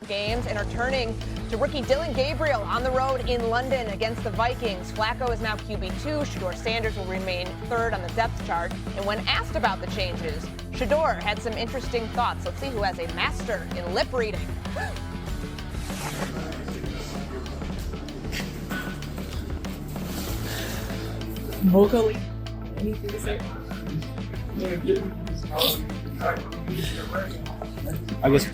games and are turning to rookie Dillon Gabriel on the road in London against the Vikings. Flacco is now QB2. Shedeur Sanders will remain third on the depth chart. And when asked about the changes, Shedeur had some interesting thoughts. Let's see who has a master in lip reading. Vocally, anything to say? I guess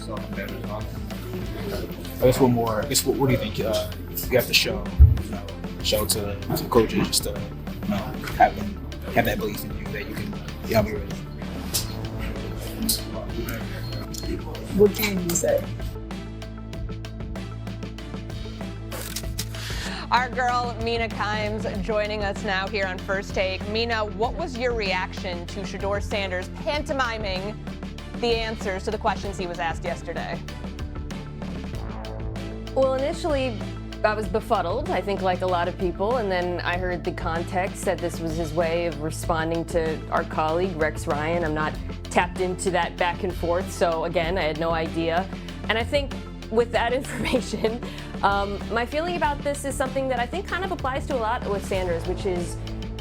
what more? What do you think you have to show to the coaches just to have that belief in you that you can be ready? What can you say? Our girl, Mina Kimes, joining us now here on First Take. Mina, what was your reaction to Shedeur Sanders pantomiming the answers to the questions he was asked yesterday? Well, initially, I was befuddled, I think like a lot of people, and then I heard the context that this was his way of responding to our colleague, Rex Ryan. I'm not tapped into that back and forth, so again, I had no idea. And I think with that information, my feeling about this is something that I think kind of applies to a lot with Sanders, which is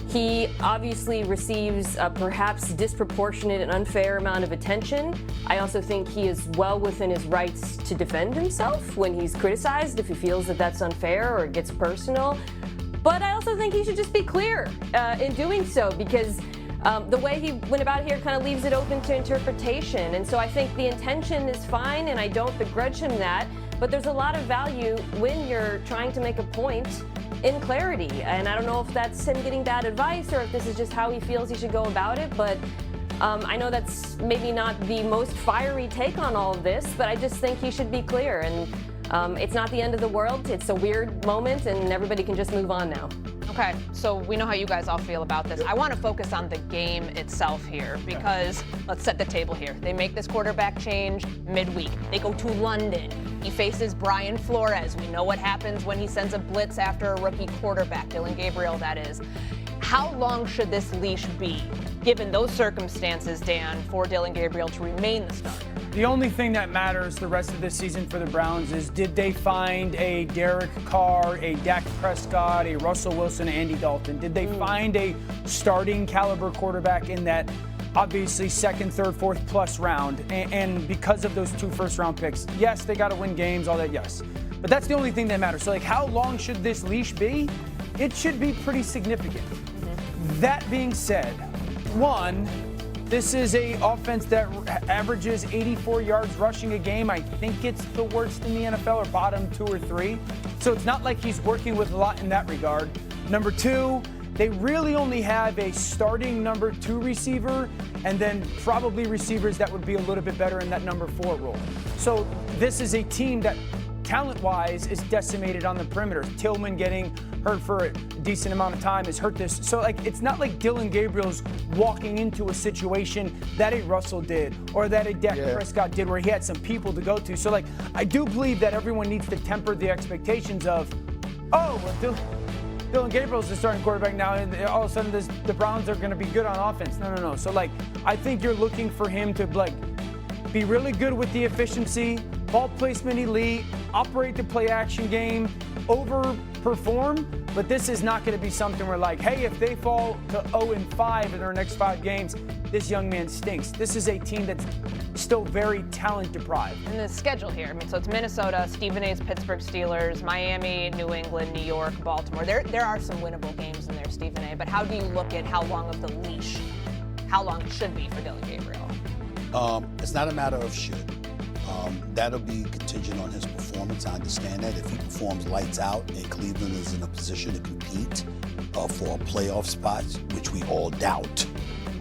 he obviously receives a perhaps disproportionate and unfair amount of attention. I also think he is well within his rights to defend himself when he's criticized, if he feels that that's unfair or it gets personal. But I also think he should just be clear in doing so, because the way he went about it here kind of leaves it open to interpretation. And so I think the intention is fine, and I don't begrudge him that. But there's a lot of value when you're trying to make a point in clarity. And I don't know if that's him getting bad advice or if this is just how he feels he should go about it. But I know that's maybe not the most fiery take on all of this, but I just think he should be clear. And it's not the end of the world. It's a weird moment, and everybody can just move on now. Okay, so we know how you guys all feel about this. I want to focus on the game itself here, because let's set the table here. They make this quarterback change midweek. They go to London. He faces Brian Flores. We know what happens when he sends a blitz after a rookie quarterback, Dillon Gabriel, that is. How long should this leash be, given those circumstances, Dan, for Dillon Gabriel to remain the starter? The only thing that matters the rest of this season for the Browns is, did they find a Derek Carr, a Dak Prescott, a Russell Wilson, Andy Dalton? Did they find a starting caliber quarterback in that obviously second, third, fourth plus round? And because of those 2 first-round picks, yes, they got to win games, all that, yes. But that's the only thing that matters. So, how long should this leash be? It should be pretty significant. That being said, one, this is a offense that averages 84 yards rushing a game. I think it's the worst in the NFL, or bottom 2 or 3. So it's not like he's working with a lot in that regard. Number 2, they really only have a starting number 2 receiver, and then probably receivers that would be a little bit better in that number 4 role. So this is a team that talent-wise is decimated on the perimeter. Tillman getting hurt for a decent amount of time has hurt this. So, it's not like Dillon Gabriel's walking into a situation that a Russell did or that a Dak Prescott did, where he had some people to go to. So, I do believe that everyone needs to temper the expectations of, Dillon Gabriel's the starting quarterback now, and all of a sudden the Browns are going to be good on offense. No. So, I think you're looking for him to, be really good with the efficiency, ball placement elite, operate the play action game, overperform. But this is not going to be something where, hey, if they fall to 0-5 in their next 5 games, this young man stinks. This is a team that's still very talent deprived. And the schedule here, so it's Minnesota, Stephen A's Pittsburgh Steelers, Miami, New England, New York, Baltimore. There are some winnable games in there, Stephen A. But how do you look at how long of the leash, how long it should be for Dillon Gabriel? It's not a matter of should. That'll be contingent on his performance. I understand that. If he performs lights out and Cleveland is in a position to compete for a playoff spot, which we all doubt,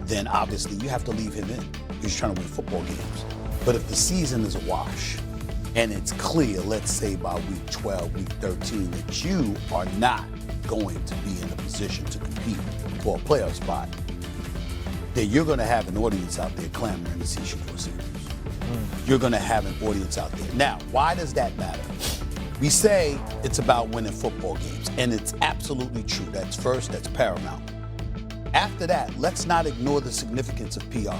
then obviously you have to leave him in. He's trying to win football games. But if the season is a wash and it's clear, let's say by week 12, week 13, that you are not going to be in a position to compete for a playoff spot, then you're going to have an audience out there clamoring to see Shedeur Sanders. You're going to have an audience out there. Now, why does that matter? We say it's about winning football games, and it's absolutely true. That's first, that's paramount. After that, let's not ignore the significance of PR.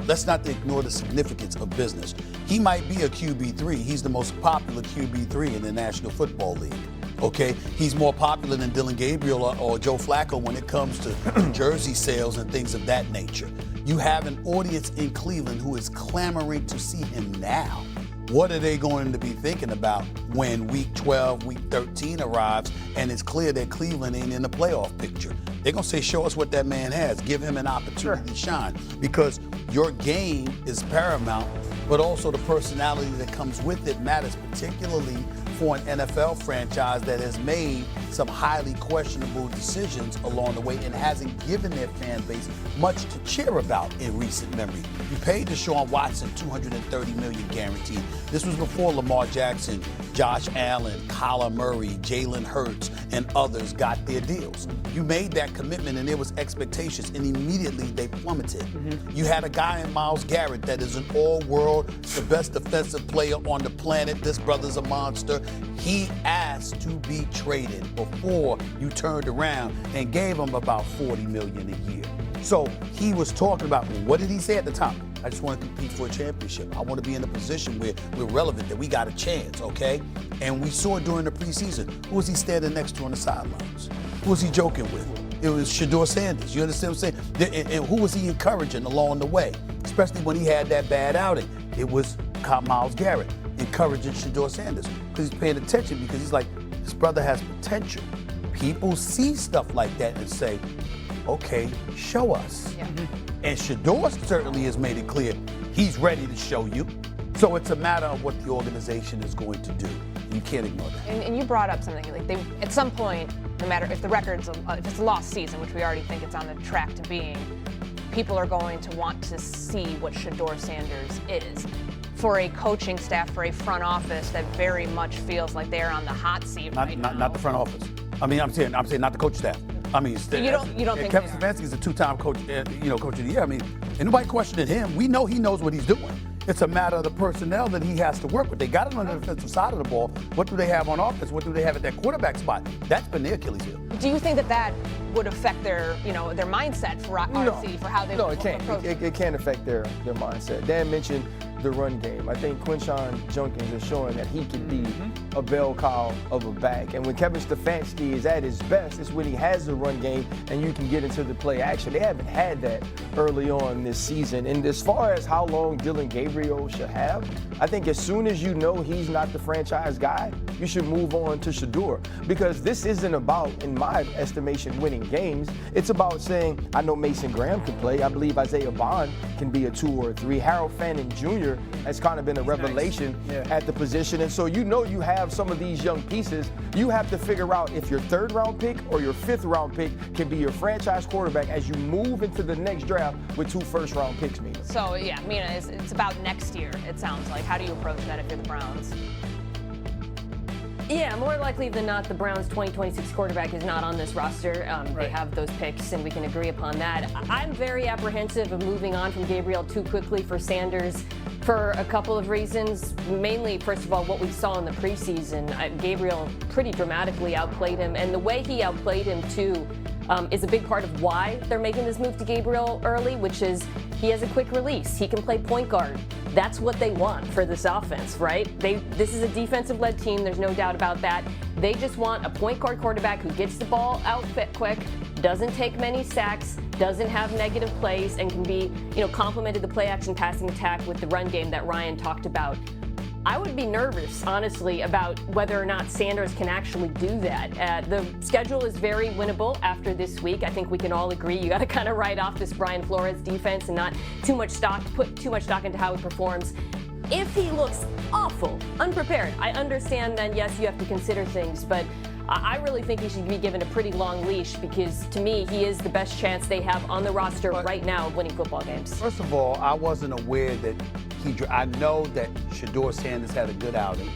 let's not ignore the significance of business. He might be a QB3. He's the most popular QB3 in the National Football League. Okay, he's more popular than Dylan Gabriel or Joe Flacco when it comes to jersey sales and things of that nature. You have an audience in Cleveland who is clamoring to see him now. What are they going to be thinking about when week 12, week 13 arrives and it's clear that Cleveland ain't in the playoff picture? They're going to say, show us what that man has. Give him an opportunity to shine, because your game is paramount, but also the personality that comes with it matters, particularly for an NFL franchise that has made some highly questionable decisions along the way and hasn't given their fan base much to cheer about in recent memory. You paid Deshaun Watson $230 million guaranteed. This was before Lamar Jackson, Josh Allen, Kyler Murray, Jalen Hurts, and others got their deals. You made that commitment and there was expectations, and immediately they plummeted. You had a guy in Myles Garrett that is an all-world, the best defensive player on the planet. This brother's a monster. He asked to be traded before you turned around and gave him about $40 million a year. So he was talking about, what did he say at the time? I just want to compete for a championship. I want to be in a position where we're relevant, that we got a chance, okay? And we saw it during the preseason. Who was he standing next to on the sidelines? Who was he joking with? It was Shedeur Sanders. You understand what I'm saying? And who was he encouraging along the way? Especially when he had that bad outing. It was Myles Garrett encouraging Shedeur Sanders, because he's paying attention, because he's like, this brother has potential. People see stuff like that and say, okay, show us. Yeah. And Shedeur certainly has made it clear he's ready to show you. So it's a matter of what the organization is going to do. You can't ignore that. And you brought up something, like at some point, no matter if the record's, if it's a lost season, which we already think it's on the track to being, people are going to want to see what Shedeur Sanders is. For a coaching staff, for a front office that very much feels like they're on the hot seat right now. Not the front office. I mean, I'm saying not the coach staff. I mean, you don't think Kevin Stefanski is a two-time coach, coach of the year. I mean, ain't nobody questioning him. We know he knows what he's doing. It's a matter of the personnel that he has to work with. They got it on the defensive side of the ball. What do they have on offense? What do they have at that quarterback spot? That's been their Achilles heel. Do you think that would affect their mindset for RC, for how they No, would it can't. approach It can't affect their mindset. Dan mentioned the run game. I think Quinshon Judkins is showing that he can be a bell cow of a back. And when Kevin Stefanski is at his best, it's when he has the run game and you can get into the play action. They haven't had that early on this season. And as far as how long Dylan Gabriel should have, I think as soon as you know he's not the franchise guy, you should move on to Shedeur. Because this isn't about, in my estimation, winning games. It's about saying, I know Mason Graham can play. I believe Isaiah Bond can be a 2 or a 3. Harold Fannin Jr. has kind of been a revelation at the position. And so you have some of these young pieces. You have to figure out if your 3rd round pick or your 5th round pick can be your franchise quarterback as you move into the next draft with 2 first round picks, Mina. So, yeah, Mina, it's about next year, it sounds like. How do you approach that if you're the Browns? Yeah, more likely than not, the Browns' 2026 quarterback is not on this roster. They have those picks, and we can agree upon that. I'm very apprehensive of moving on from Gabriel too quickly for Sanders for a couple of reasons. Mainly, first of all, what we saw in the preseason. Gabriel pretty dramatically outplayed him, and the way he outplayed him, too, is a big part of why they're making this move to Gabriel early, which is he has a quick release. He can play point guard. That's what they want for this offense, right? This is a defensive-led team. There's no doubt about that. They just want a point guard quarterback who gets the ball out quick, doesn't take many sacks, doesn't have negative plays, and can be, complemented the play-action passing attack with the run game that Ryan talked about. I would be nervous, honestly, about whether or not Sanders can actually do that. The schedule is very winnable after this week. I think we can all agree. You got to kind of write off this Brian Flores defense and not put too much stock into how he performs. If he looks awful, unprepared, I understand then, yes, you have to consider things, but I really think he should be given a pretty long leash because, to me, he is the best chance they have on the roster right now of winning football games. First of all, I wasn't aware that I know that Shedeur Sanders had a good outing.